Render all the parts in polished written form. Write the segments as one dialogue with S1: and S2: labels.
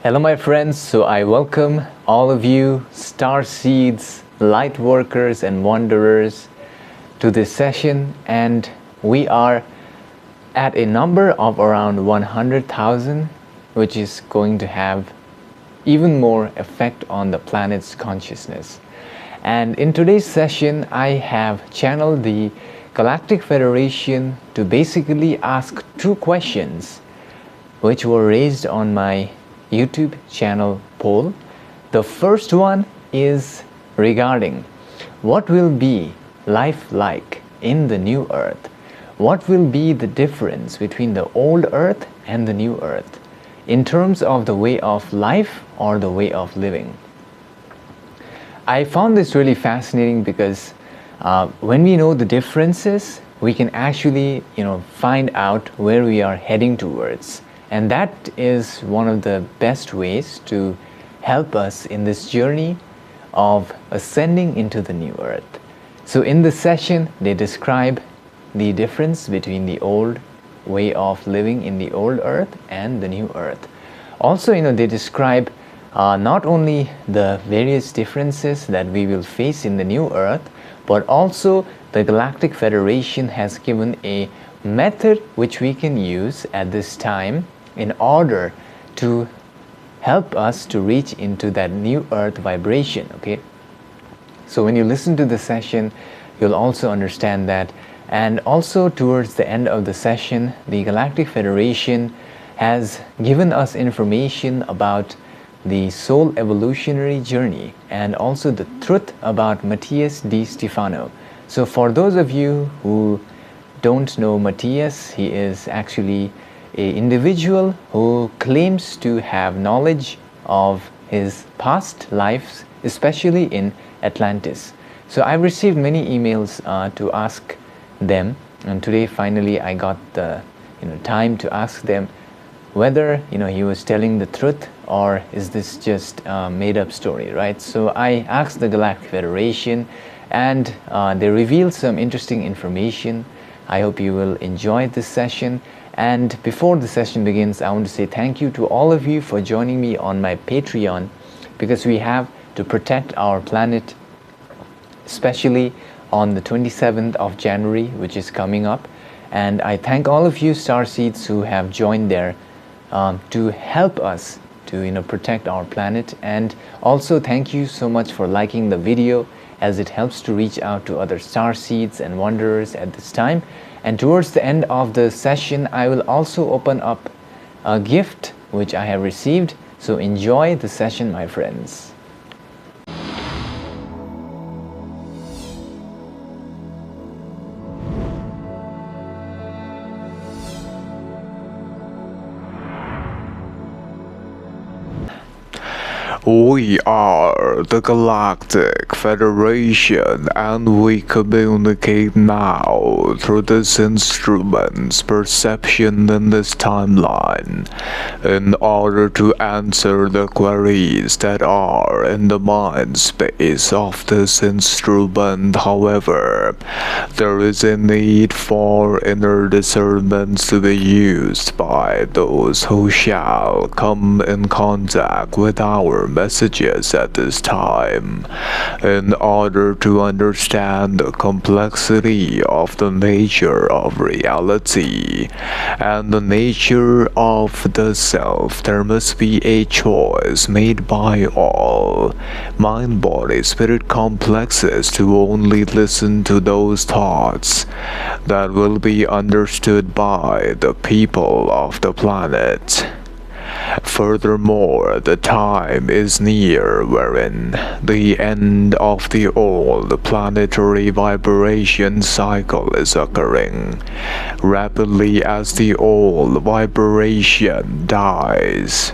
S1: Hello my friends, so I welcome all of you star seeds, light workers and wanderers to this session, and we are at a number of around 100,000, which is going to have even more effect on the planet's consciousness. And in today's session I have channeled the Galactic Federation to basically ask two questions which were raised on my YouTube channel poll. The first one is regarding what will be life like in the new earth? What will be the difference between the old earth and the new earth in terms of the way of life or the way of living? I found this really fascinating because when we know the differences, we can actually find out where we are heading towards. And that is one of the best ways to help us in this journey of ascending into the new earth. So in this session, they describe the difference between the old way of living in the old earth and the new earth. Also, they describe not only the various differences that we will face in the new earth, but also the Galactic Federation has given a method which we can use at this time in order to help us to reach into that new earth vibration. Okay, so when you listen to the session, you'll also understand that. And also towards the end of the session, the Galactic Federation has given us information about the soul evolutionary journey and also the truth about Matias De Stefano. So for those of you who don't know Matias, he is actually an individual who claims to have knowledge of his past lives, especially in Atlantis. So I've received many emails to ask them, and today finally I got the time to ask them whether he was telling the truth or is this just a made-up story, right? So I asked the Galactic Federation, and they revealed some interesting information. I hope you will enjoy this session. And before the session begins, I want to say thank you to all of you for joining me on my Patreon, because we have to protect our planet, especially on the 27th of January, which is coming up. And I thank all of you starseeds who have joined there to help us to protect our planet. And also thank you so much for liking the video, as it helps to reach out to other starseeds and wanderers at this time. And towards the end of the session, I will also open up a gift which I have received. So enjoy the session, my friends.
S2: We are the Galactic Federation, and we communicate now through this instrument's perception in this timeline in order to answer the queries that are in the mind space of this instrument. However, there is a need for inner discernment to be used by those who shall come in contact with our messages at this time, in order to understand the complexity of the nature of reality and the nature of the self. There must be a choice made by all mind, body, spirit complexes to only listen to those thoughts that will be understood by the people of the planet. Furthermore, the time is near wherein the end of the old planetary vibration cycle is occurring rapidly as the old vibration dies.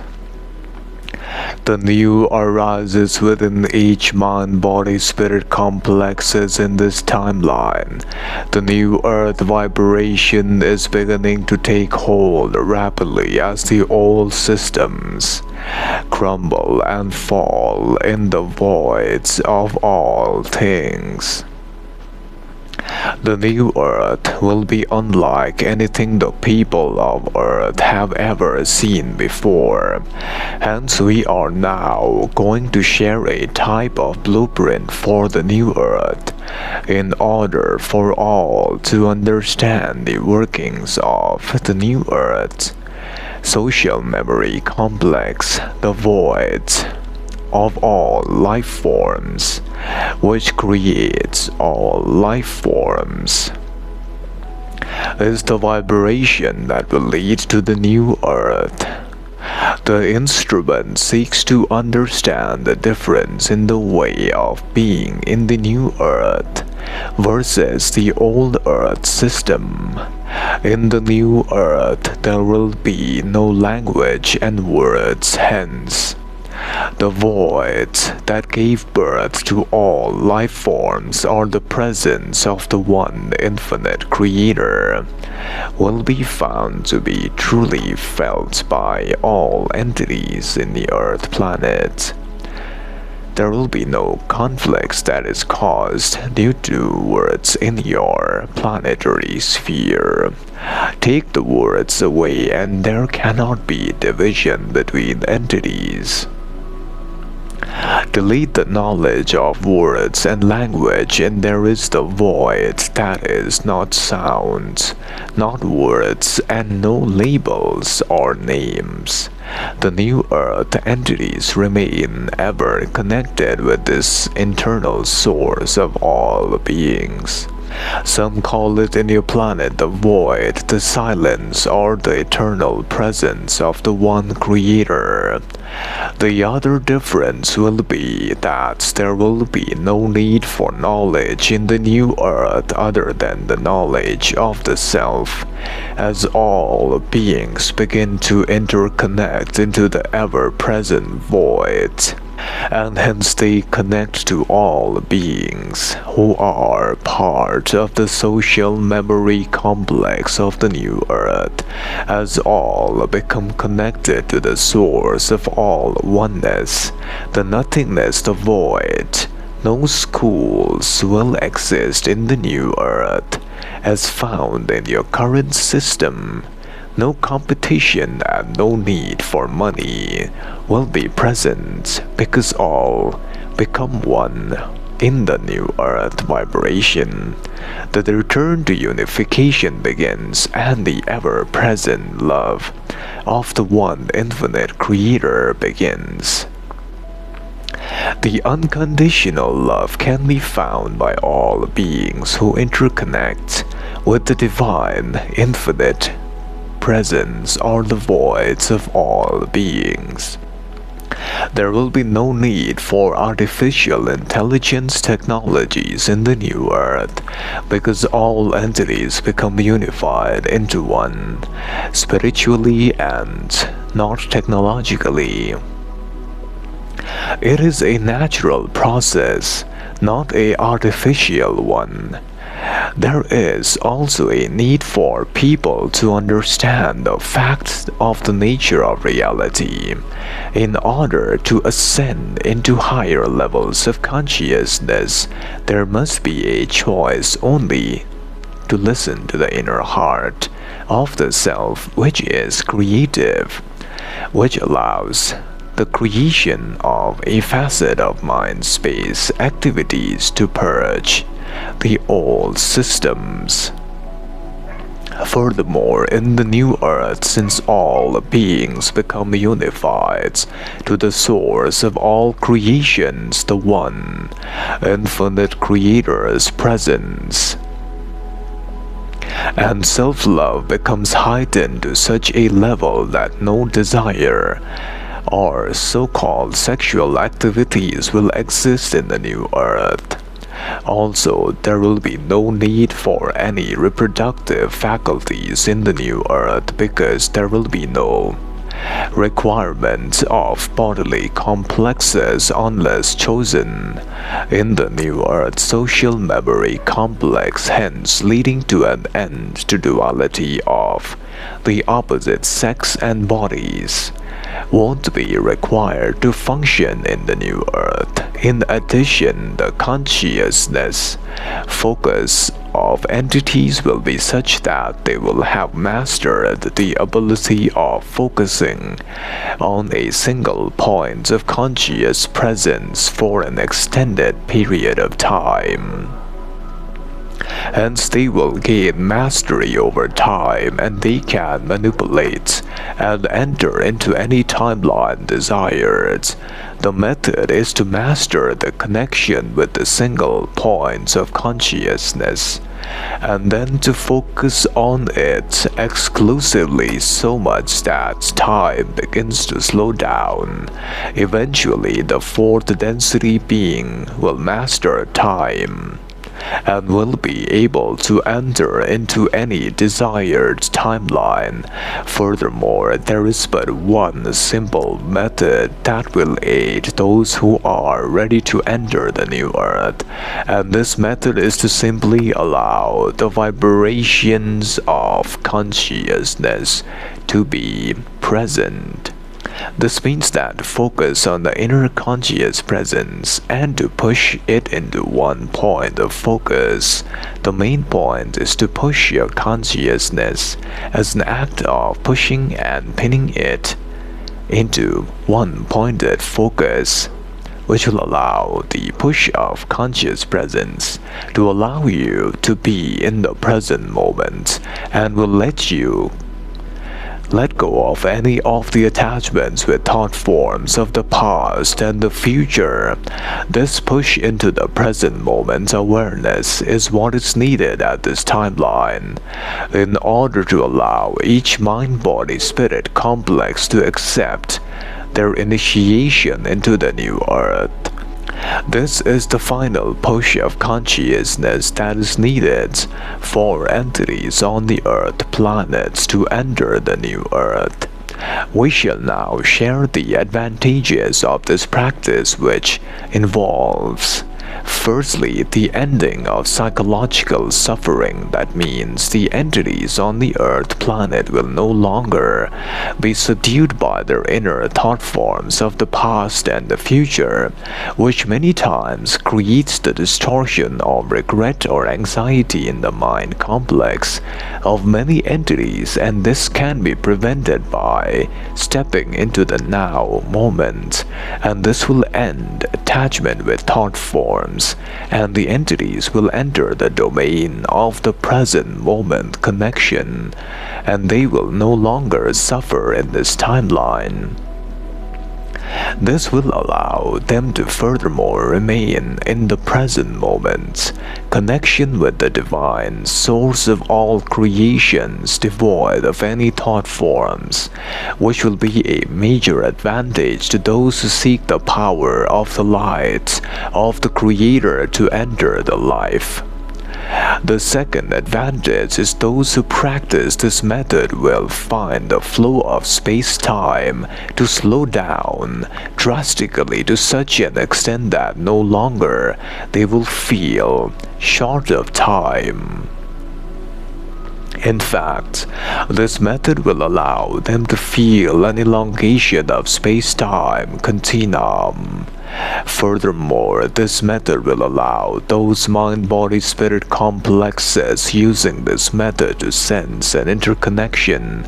S2: The new arises within each mind, body, spirit complexes in this timeline. The new earth vibration is beginning to take hold rapidly as the old systems crumble and fall in the voids of all things. The new Earth will be unlike anything the people of Earth have ever seen before. Hence, we are now going to share a type of blueprint for the new Earth in order for all to understand the workings of the new Earth. Social memory complex, the voids of all life forms, which creates all life forms, is the vibration that will lead to the new Earth. The instrument seeks to understand the difference in the way of being in the new Earth versus the old Earth system. In the new Earth, there will be no language and words, hence the voids that gave birth to all life forms or the presence of the one infinite creator will be found to be truly felt by all entities in the Earth planet. There will be no conflicts that is caused due to words in your planetary sphere. Take the words away and there cannot be division between entities. Delete the knowledge of words and language and there is the void that is not sounds, not words, and no labels or names. The new Earth entities remain ever connected with this internal source of all beings. Some call it in your planet the void, the silence, or the eternal presence of the one creator. The other difference will be that there will be no need for knowledge in the new Earth other than the knowledge of the self, as all beings begin to interconnect into the ever-present void. And hence they connect to all beings who are part of the social memory complex of the new Earth, as all become connected to the source of all oneness, the nothingness, the void. No schools will exist in the new Earth, as found in your current system. No competition and no need for money will be present because all become one in the new Earth vibration. The return to unification begins and the ever-present love of the one infinite creator begins. The unconditional love can be found by all beings who interconnect with the divine infinite presence or the voids of all beings. There will be no need for artificial intelligence technologies in the new Earth because all entities become unified into one, spiritually and not technologically. It is a natural process, not an artificial one. There is also a need for people to understand the facts of the nature of reality. In order to ascend into higher levels of consciousness, there must be a choice only to listen to the inner heart of the self, which is creative, which allows the creation of a facet of mind space activities to purge the old systems. Furthermore, in the new Earth, since all beings become unified to the source of all creations, the one infinite creator's presence, and self-love becomes heightened to such a level that no desire or so-called sexual activities will exist in the new Earth. Also, there will be no need for any reproductive faculties in the new Earth because there will be no requirement of bodily complexes unless chosen in the new Earth social memory complex, hence leading to an end to duality of the opposite sex and bodies won't be required to function in the new Earth. In addition, the consciousness focus of entities will be such that they will have mastered the ability of focusing on a single point of conscious presence for an extended period of time. Hence, they will gain mastery over time, and they can manipulate and enter into any timeline desired. The method is to master the connection with the single points of consciousness, and then to focus on it exclusively so much that time begins to slow down. Eventually, the fourth density being will master time and will be able to enter into any desired timeline. Furthermore, there is but one simple method that will aid those who are ready to enter the new earth, and this method is to simply allow the vibrations of consciousness to be present. This means that focus on the inner conscious presence and to push it into one point of focus. The main point is to push your consciousness as an act of pushing and pinning it into one pointed focus, which will allow the push of conscious presence to allow you to be in the present moment and will let you let go of any of the attachments with thought forms of the past and the future. This push into the present moment awareness is what is needed at this timeline in order to allow each mind-body-spirit complex to accept their initiation into the new earth. This is the final push of consciousness that is needed for entities on the Earth planets to enter the new Earth. We shall now share the advantages of this practice, which involves firstly, the ending of psychological suffering. That means the entities on the Earth planet will no longer be subdued by their inner thought forms of the past and the future, which many times creates the distortion of regret or anxiety in the mind complex of many entities, and this can be prevented by stepping into the now moment, and this will end attachment with thought forms, and the entities will enter the domain of the present moment connection, and they will no longer suffer in this timeline. This will allow them to furthermore remain in the present moment, connection with the divine source of all creations, devoid of any thought forms, which will be a major advantage to those who seek the power of the light of the Creator to enter the life. The second advantage is those who practice this method will find the flow of space-time to slow down drastically to such an extent that no longer they will feel short of time. In fact, this method will allow them to feel an elongation of space-time continuum. Furthermore, this method will allow those mind-body-spirit complexes using this method to sense an interconnection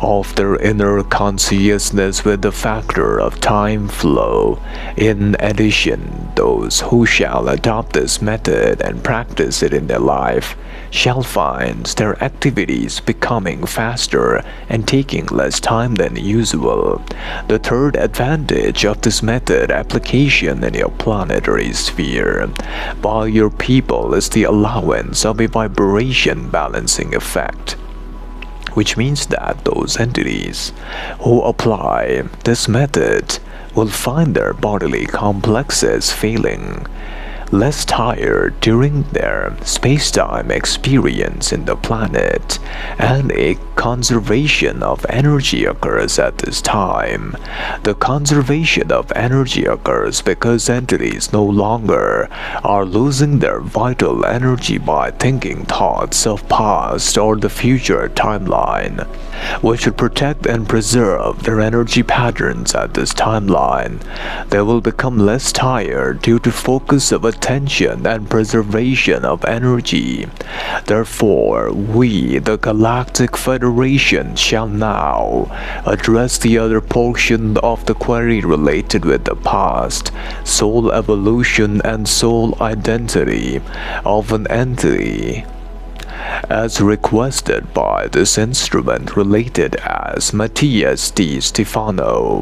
S2: of their inner consciousness with the factor of time flow. In addition, those who shall adopt this method and practice it in their life shall find their activities becoming faster and taking less time than usual. The third advantage of this method application in your planetary sphere by your people is the allowance of a vibration balancing effect, which means that those entities who apply this method will find their bodily complexes feeling less tired during their space-time experience in the planet, and a conservation of energy occurs at this time. The conservation of energy occurs because entities no longer are losing their vital energy by thinking thoughts of past or the future timeline, which should protect and preserve their energy patterns at this timeline. They will become less tired due to focus of attention retention and preservation of energy. Therefore, we, the Galactic Federation, shall now address the other portion of the query related with the past, soul evolution and soul identity of an entity, as requested by this instrument related as Matias De Stefano,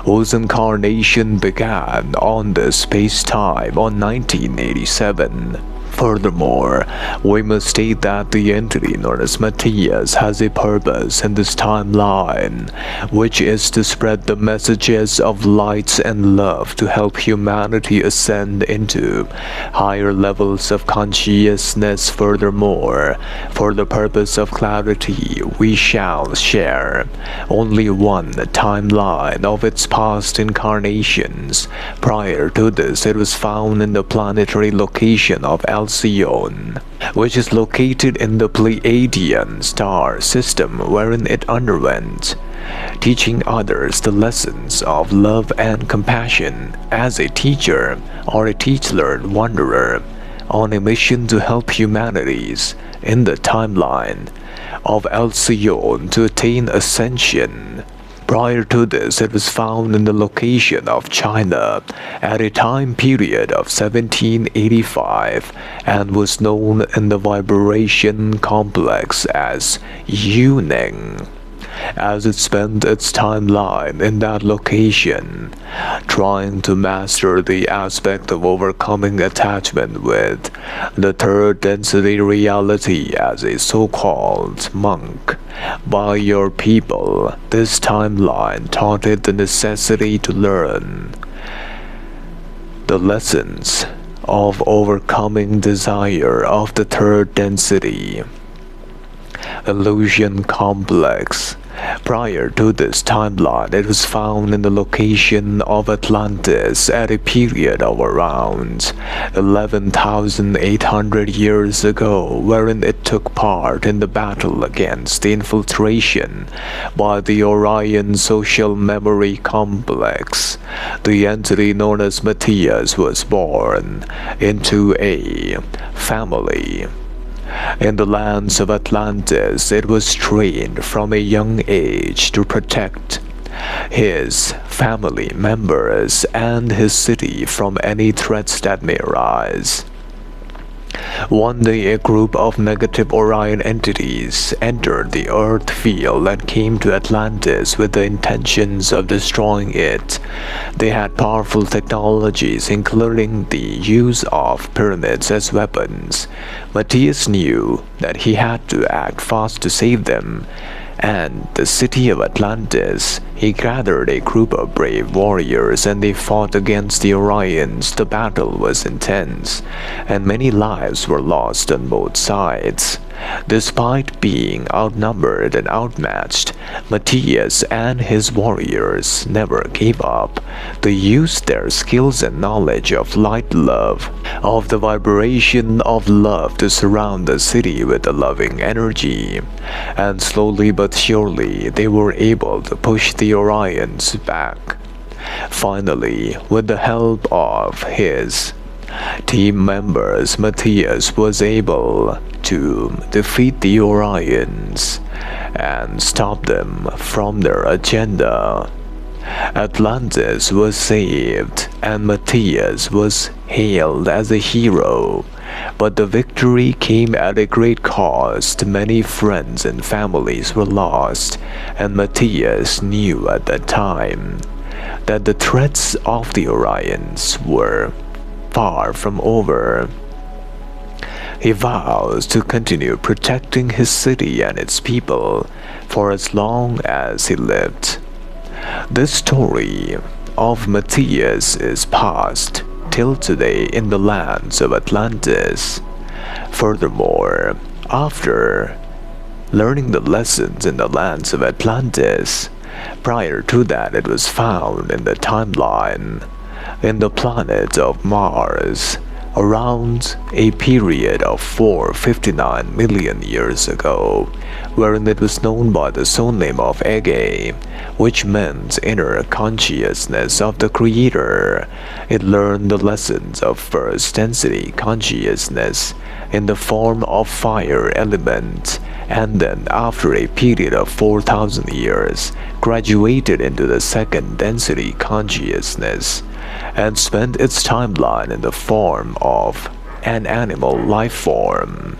S2: whose incarnation began on this space-time on 1987. Furthermore, we must state that the entity known as Matias has a purpose in this timeline, which is to spread the messages of light and love to help humanity ascend into higher levels of consciousness. Furthermore, for the purpose of clarity, we shall share only one timeline of its past incarnations. Prior to this, it was found in the planetary location of Alcyone, which is located in the Pleiadian star system, wherein it underwent teaching others the lessons of love and compassion as a teacher or a teach-learned wanderer on a mission to help humanities in the timeline of Alcyone to attain ascension. Prior to this, it was found in the location of China at a time period of 1785 and was known in the vibration complex as Yuning, as it spent its timeline in that location, trying to master the aspect of overcoming attachment with the third density reality as a so-called monk. By your people, this timeline taught it the necessity to learn the lessons of overcoming desire of the third density illusion complex. Prior to this timeline, it was found in the location of Atlantis at a period of around 11,800 years ago, wherein it took part in the battle against the infiltration by the Orion Social Memory Complex. The entity known as Matias was born into a family in the lands of Atlantis. It was trained from a young age to protect his family members and his city from any threats that may arise. One day, a group of negative Orion entities entered the Earth field and came to Atlantis with the intentions of destroying it. They had powerful technologies, including the use of pyramids as weapons. Matias knew that he had to act fast to save them, and the city of Atlantis. He gathered a group of brave warriors and they fought against the Orions. The battle was intense, and many lives were lost on both sides. Despite being outnumbered and outmatched, Matias and his warriors never gave up. They used their skills and knowledge of light love, of the vibration of love, to surround the city with a loving energy. And slowly but surely, they were able to push the Orions back. Finally, with the help of his team members, Matias was able to defeat the Orions and stop them from their agenda. Atlantis was saved and Matias was hailed as a hero. But the victory came at a great cost. Many friends and families were lost, and Matias knew at that time that the threats of the Orions were far from over. He vows to continue protecting his city and its people for as long as he lived. This story of Matias is passed till today in the lands of Atlantis. Furthermore, after learning the lessons in the lands of Atlantis, prior to that it was found in the timeline in the planet of Mars, around a period of 459 million years ago, wherein it was known by the surname of Ege, which meant inner consciousness of the Creator. It learned the lessons of first density consciousness in the form of fire element, and then after a period of 4,000 years, graduated into the second density consciousness, and spent its timeline in the form of an animal life form,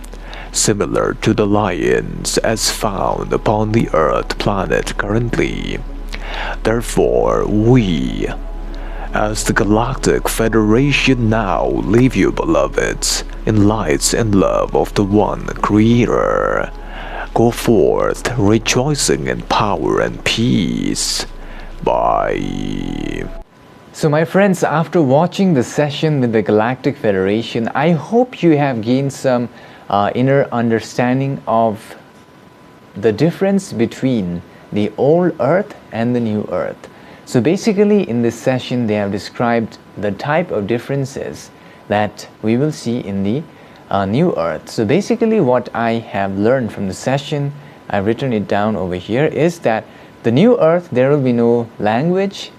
S2: similar to the lions as found upon the Earth planet currently. Therefore, we, as the Galactic Federation, now leave you, beloveds, in light and love of the one Creator. Go forth, rejoicing in power and peace. Bye.
S1: So my friends, after watching the session with the Galactic Federation, I hope you have gained some inner understanding of the difference between the old Earth and the new Earth. So basically in this session they have described the type of differences that we will see in the new Earth. So basically what I have learned from the session, I've written it down over here, is that the new Earth, there will be no language,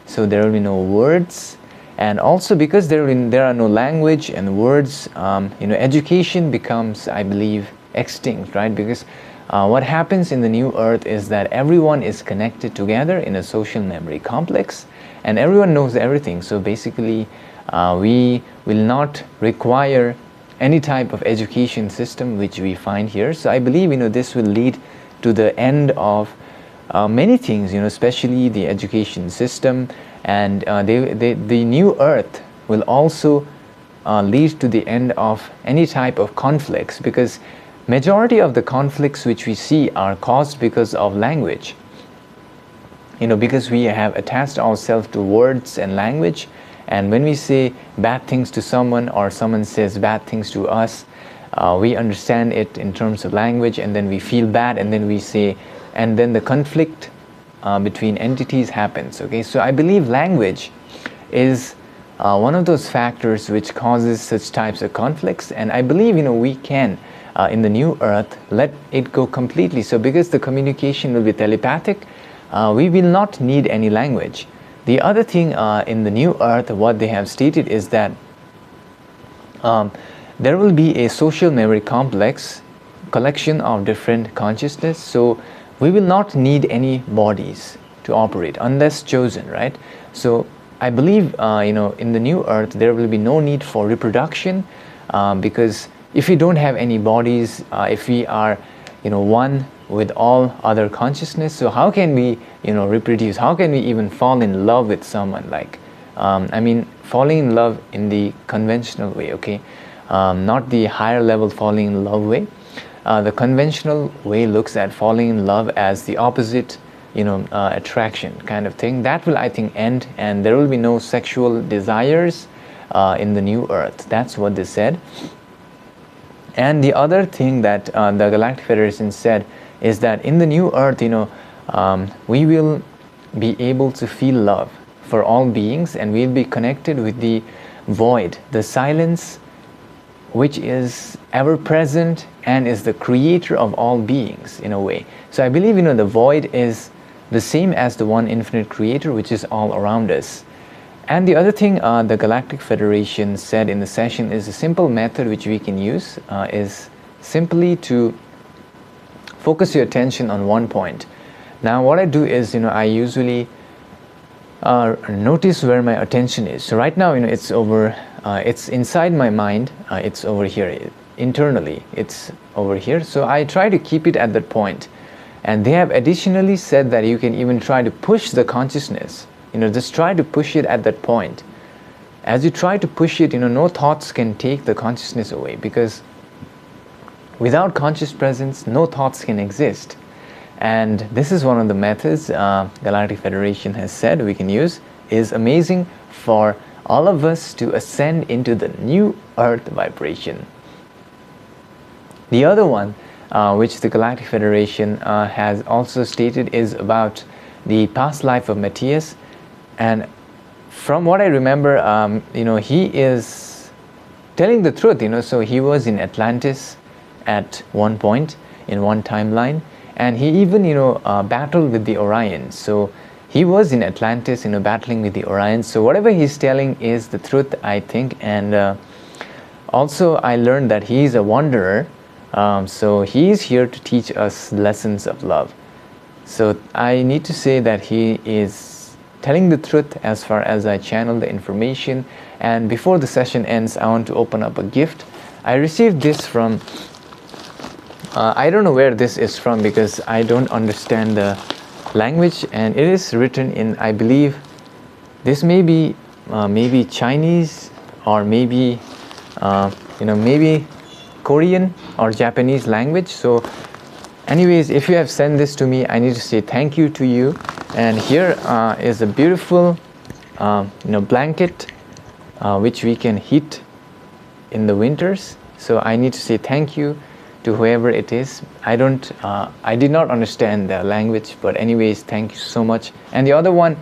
S1: so there will be no words, and also because there are no language and words, education becomes, I believe, extinct, right? Because what happens in the new Earth is that everyone is connected together in a social memory complex, and everyone knows everything. So basically we will not require any type of education system which we find here. So I believe this will lead to the end of many things, especially the education system, and the new Earth will also lead to the end of any type of conflicts, because majority of the conflicts which we see are caused because of language. Because we have attached ourselves to words and language, and when we say bad things to someone or someone says bad things to us, we understand it in terms of language, and then we feel bad, and then we say, and then the conflict between entities happens. Okay, so I believe language is one of those factors which causes such types of conflicts, and I believe we can in the new Earth let it go completely. So because the communication will be telepathic, we will not need any language. The other thing in the new Earth, what they have stated is that there will be a social memory complex, collection of different consciousness. So we will not need any bodies to operate unless chosen, right? So I believe in the new Earth there will be no need for reproduction, because if we don't have any bodies, if we are one with all other consciousness, so how can we reproduce? How can we even fall in love with someone? Like falling in love in the conventional way, okay, not the higher level falling in love way. The conventional way looks at falling in love as the opposite attraction kind of thing. That will, I think, end, and there will be no sexual desires in the new Earth. That's what they said. And the other thing that the Galactic Federation said is that in the new Earth, we will be able to feel love for all beings, and we'll be connected with the void, the silence, which is ever present and is the creator of all beings in a way. So I believe the void is the same as the one infinite creator which is all around us. And the other thing the Galactic Federation said in the session is a simple method which we can use is simply to focus your attention on one point. Now what I do is I usually notice where my attention is. So right now it's over, it's inside my mind, it's over here, internally it's over here. So I try to keep it at that point. And they have additionally said that you can even try to push the consciousness, just try to push it at that point. As you try to push it, no thoughts can take the consciousness away, because without conscious presence no thoughts can exist. And this is one of the methods Galactic Federation has said we can use, is amazing for all of us to ascend into the new Earth vibration. The other one which the Galactic Federation has also stated is about the past life of Matias. And from what I remember, he is telling the truth, so he was in Atlantis at one point in one timeline, and he even battled with the Orions. So he was in Atlantis battling with the Orions. So whatever he's telling is the truth, I think. And also I learned that he is a wanderer, so he is here to teach us lessons of love. So I need to say that he is telling the truth as far as I channel the information. And before the session ends, I want to open up a gift. I received this from I don't know where this is from, because I don't understand the language, and it is written in, I believe this may be maybe Chinese, or maybe maybe Korean or Japanese language. So anyways, if you have sent this to me, I need to say thank you to you. And here is a beautiful blanket which we can heat in the winters. So I need to say thank you to whoever it is. I did not understand the language, but anyways, thank you so much. And the other one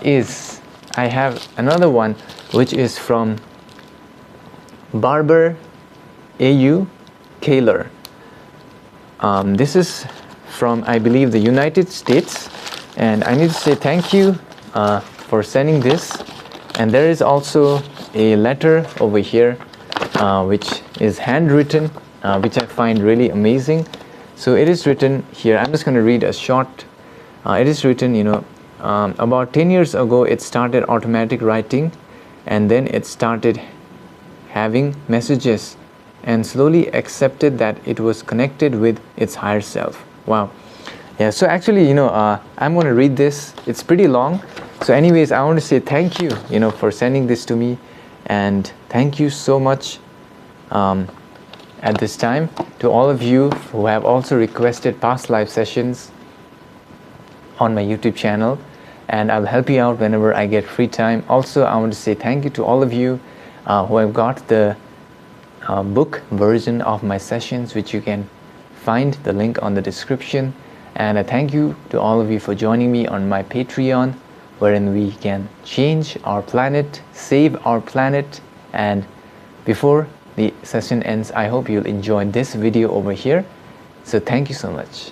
S1: is, I have another one which is from Barber A.U. Kaler. This is from, I believe, the United States, and I need to say thank you for sending this. And there is also a letter over here which is handwritten, which I find really amazing. So it is written here, I'm just going to read a short, it is written, about 10 years ago it started automatic writing, and then it started having messages, and slowly accepted that it was connected with its higher self. Wow. Yeah, so actually, I'm going to read this. It's pretty long. So anyways, I want to say thank you, for sending this to me, and thank you so much at this time to all of you who have also requested past live sessions on my YouTube channel, and I'll help you out whenever I get free time. Also, I want to say thank you to all of you who have got the book version of my sessions, which you can find the link on the description. And I thank you to all of you for joining me on my Patreon, wherein we can change our planet, save our planet. And before the session ends, I hope you'll enjoy this video over here. So thank you so much.